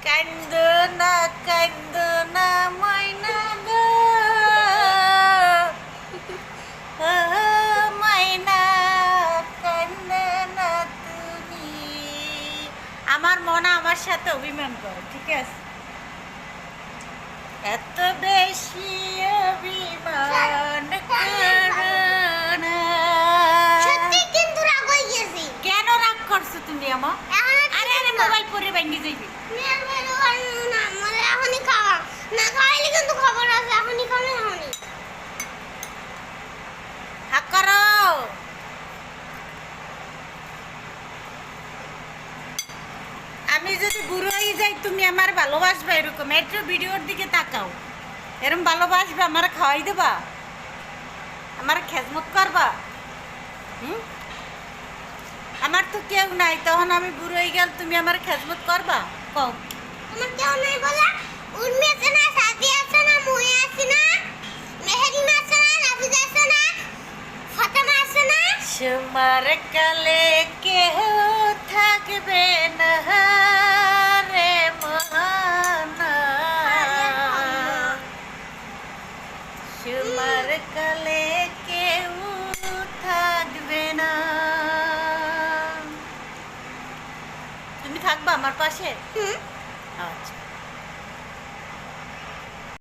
কান্দো না কান্দো না ময়না গো ও ময়না কান্দো না তুমি। আমার মন আমার সাথে অভিমান করে, ঠিক আছে? এত বেশি অভিমান করো না। সত্যি কিন্তু রাগ হয়ে গেছি। কেন রাগ করছো তুমি আমার? আরে আরে মোবাইল পরে ভেঙে যাইবে। এখনই খাওয়া না, খাইলে কিন্তু খবর আছে। এখনই খাবে, এখনই হাক করো। আমি যদি বুড়ো হয়ে যাই তুমি আমার ভালোবাসবা এরকম? একটু ভিডিওর দিকে তাকাও। এরকম ভালোবাসবা, আমার খাওয়াই দেবা, আমার খেজমত করবা। আমার তো কেউ নাই, তখন আমি বুড়ো হয়ে গেল তুমি আমার খেজমত করবা? কও। আমার কেউ নাই বলে? উর্মি আছে না, সাদি আছে না, মুই আছে না, মেহেরিমা আছে না, নাফিজা আছে না, ফাতেমা আছে না। তোমার কালে কেহ থাকবে না রে মহানা, তোমার কালে কেউ থাকবে না। তুমি থাকবা আমার পাশে? হুম। আচ্ছা।